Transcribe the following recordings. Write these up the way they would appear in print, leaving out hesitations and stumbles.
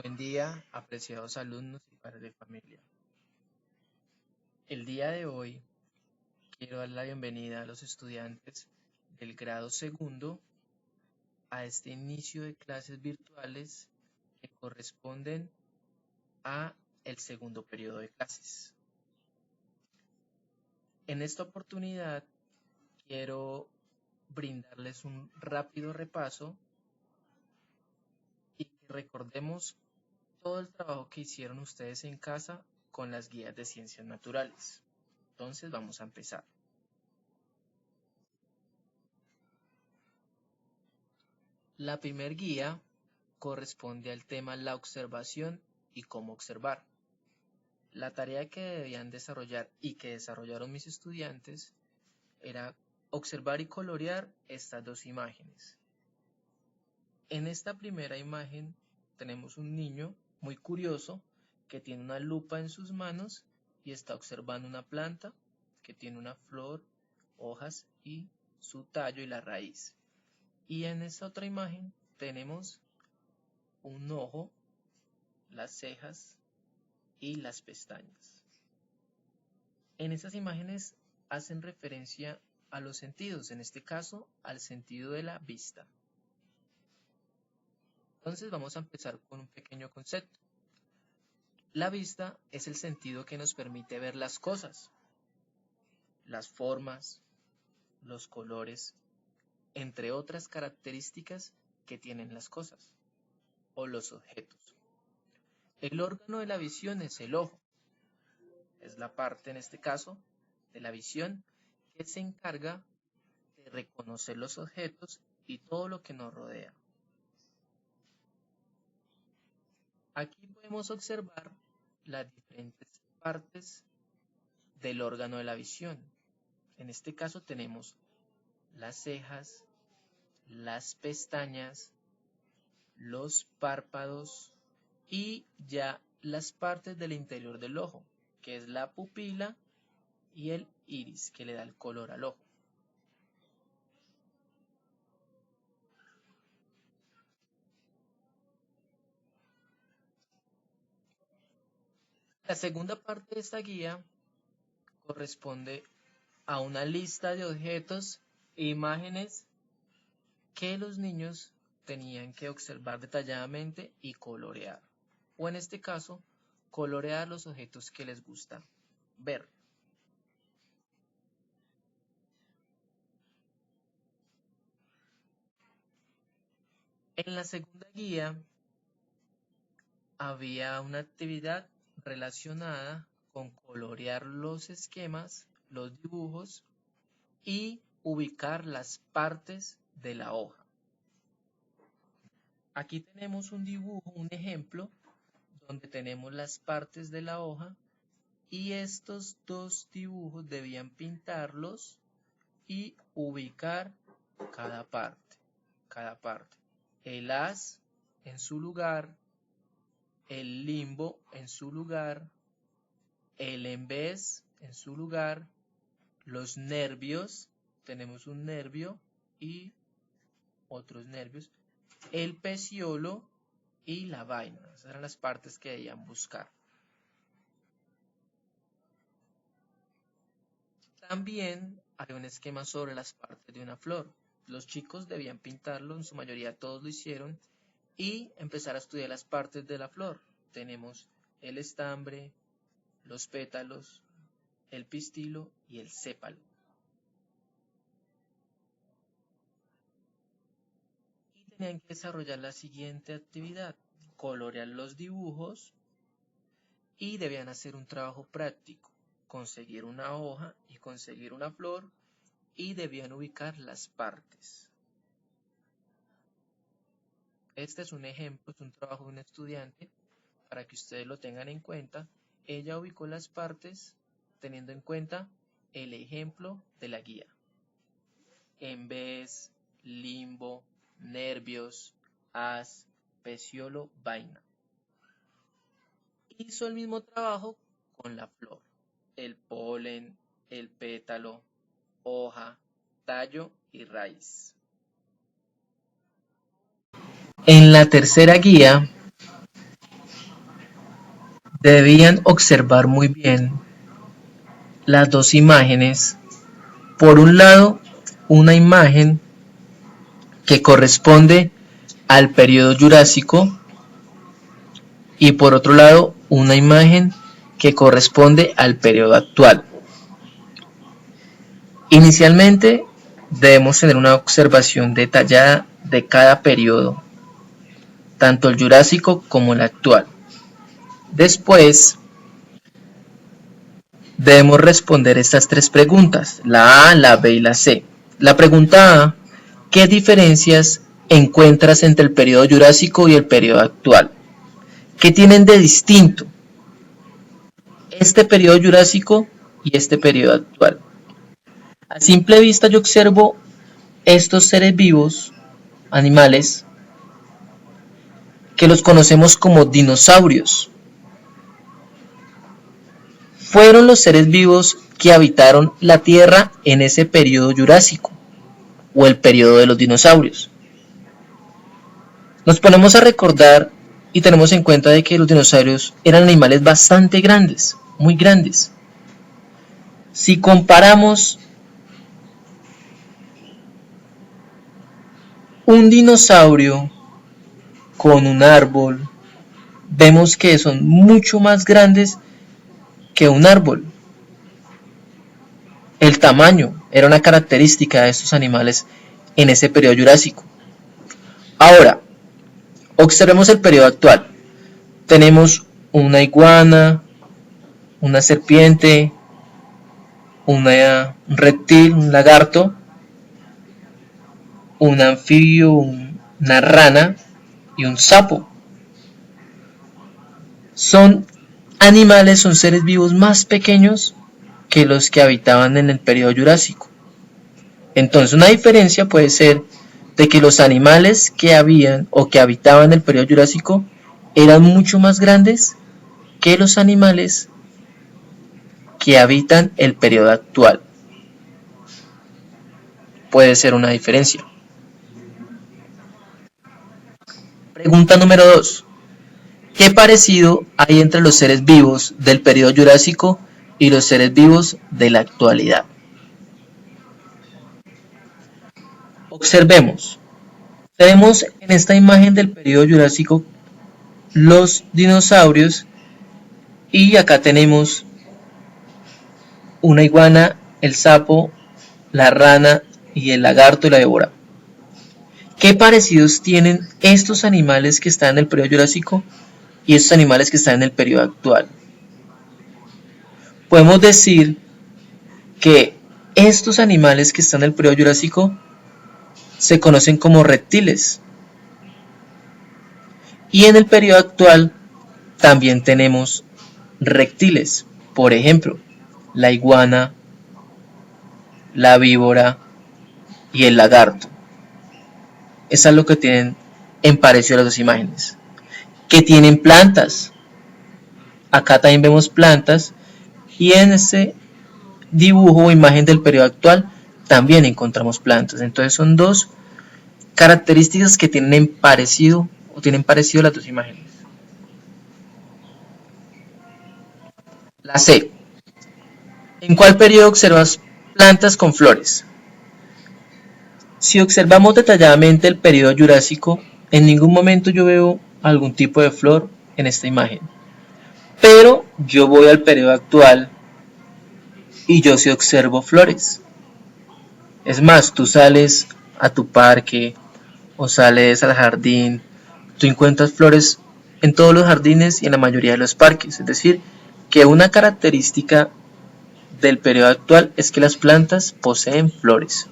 Buen día, apreciados alumnos y padres de familia. El día de hoy quiero dar la bienvenida a los estudiantes del grado segundo a este inicio de clases virtuales que corresponden a el segundo periodo de clases. En esta oportunidad quiero brindarles un rápido repaso y que recordemos todo el trabajo que hicieron ustedes en casa con las guías de ciencias naturales. Entonces vamos a empezar. La primer guía corresponde al tema la observación y cómo observar. La tarea que debían desarrollar y que desarrollaron mis estudiantes era observar y colorear estas dos imágenes. En esta primera imagen tenemos un niño muy curioso que tiene una lupa en sus manos y está observando una planta que tiene una flor, hojas y su tallo y la raíz. Y en esta otra imagen tenemos un ojo, las cejas y las pestañas. En estas imágenes hacen referencia a los sentidos, en este caso al sentido de la vista. Entonces vamos a empezar con un pequeño concepto. La vista es el sentido que nos permite ver las cosas, las formas, los colores, entre otras características que tienen las cosas o los objetos. El órgano de la visión es el ojo. Es la parte, en este caso, de la visión que se encarga de reconocer los objetos y todo lo que nos rodea. Aquí podemos observar las diferentes partes del órgano de la visión. En este caso tenemos las cejas, las pestañas, los párpados y ya las partes del interior del ojo, que es la pupila y el iris, que le da el color al ojo. La segunda parte de esta guía corresponde a una lista de objetos e imágenes que los niños tenían que observar detalladamente y colorear. O en este caso, colorear los objetos que les gusta ver. En la segunda guía había una actividad relacionada con colorear los esquemas, los dibujos y ubicar las partes de la hoja. Aquí tenemos un dibujo, un ejemplo, donde tenemos las partes de la hoja y estos dos dibujos debían pintarlos y ubicar cada parte. El haz en su lugar, el limbo en su lugar, el en vez en su lugar, los nervios, tenemos un nervio y otros nervios, el peciolo y la vaina. Esas eran las partes que debían buscar. También hay un esquema sobre las partes de una flor. Los chicos debían pintarlo, en su mayoría todos lo hicieron, y empezar a estudiar las partes de la flor. Tenemos el estambre, los pétalos, el pistilo y el sépalo. Y tenían que desarrollar la siguiente actividad: colorear los dibujos y debían hacer un trabajo práctico, conseguir una hoja y conseguir una flor y debían ubicar las partes. Este es un ejemplo, es un trabajo de un estudiante para que ustedes lo tengan en cuenta. Ella ubicó las partes teniendo en cuenta el ejemplo de la guía. En vez, limbo, nervios, haz, peciolo, vaina. Hizo el mismo trabajo con la flor, el polen, el pétalo, hoja, tallo y raíz. En la tercera guía debían observar muy bien las dos imágenes. Por un lado, una imagen que corresponde al periodo Jurásico y por otro lado una imagen que corresponde al periodo actual. Inicialmente debemos tener una observación detallada de cada periodo, tanto el Jurásico como el actual. Después debemos responder estas tres preguntas, la A, la B y la C. La pregunta A: ¿qué diferencias encuentras entre el periodo Jurásico y el periodo actual? ¿Qué tienen de distinto este periodo Jurásico y este periodo actual? A simple vista yo observo estos seres vivos, animales, que los conocemos como dinosaurios. Fueron los seres vivos que habitaron la Tierra en ese periodo Jurásico o el periodo de los dinosaurios. Nos ponemos a recordar y tenemos en cuenta de que los dinosaurios eran animales bastante grandes, muy grandes. Si comparamos un dinosaurio con un árbol, vemos que son mucho más grandes que un árbol. El tamaño era una característica de estos animales en ese periodo Jurásico. Ahora, observemos el periodo actual. Tenemos una iguana, una serpiente, un reptil, un lagarto, un anfibio, una rana y un sapo. Son animales, son seres vivos más pequeños que los que habitaban en el periodo Jurásico. Entonces una diferencia puede ser de que los animales que habían o que habitaban en el periodo Jurásico eran mucho más grandes que los animales que habitan el periodo actual. Puede ser una diferencia. Pregunta número 2. ¿Qué parecido hay entre los seres vivos del periodo Jurásico y los seres vivos de la actualidad? Observemos. Tenemos en esta imagen del periodo Jurásico los dinosaurios y acá tenemos una iguana, el sapo, la rana y el lagarto y la víbora. ¿Qué parecidos tienen estos animales que están en el periodo Jurásico y estos animales que están en el periodo actual? Podemos decir que estos animales que están en el periodo Jurásico se conocen como reptiles. Y en el periodo actual también tenemos reptiles. Por ejemplo, la iguana, la víbora y el lagarto. Eso es lo que tienen en parecido a las dos imágenes. Que tienen plantas. Acá también vemos plantas. Y en este dibujo o imagen del periodo actual también encontramos plantas. Entonces son dos características que tienen parecido las dos imágenes. La C. ¿En cuál periodo observas plantas con flores? Si observamos detalladamente el periodo Jurásico, en ningún momento yo veo algún tipo de flor en esta imagen. Pero yo voy al periodo actual y yo sí observo flores. Es más, tú sales a tu parque o sales al jardín, tú encuentras flores en todos los jardines y en la mayoría de los parques. Es decir, que una característica del periodo actual es que las plantas poseen flores.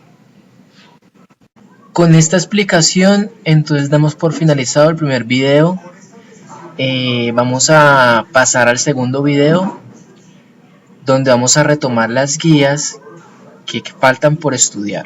Con esta explicación, entonces damos por finalizado el primer video. Vamos a pasar al segundo video, donde vamos a retomar las guías que faltan por estudiar.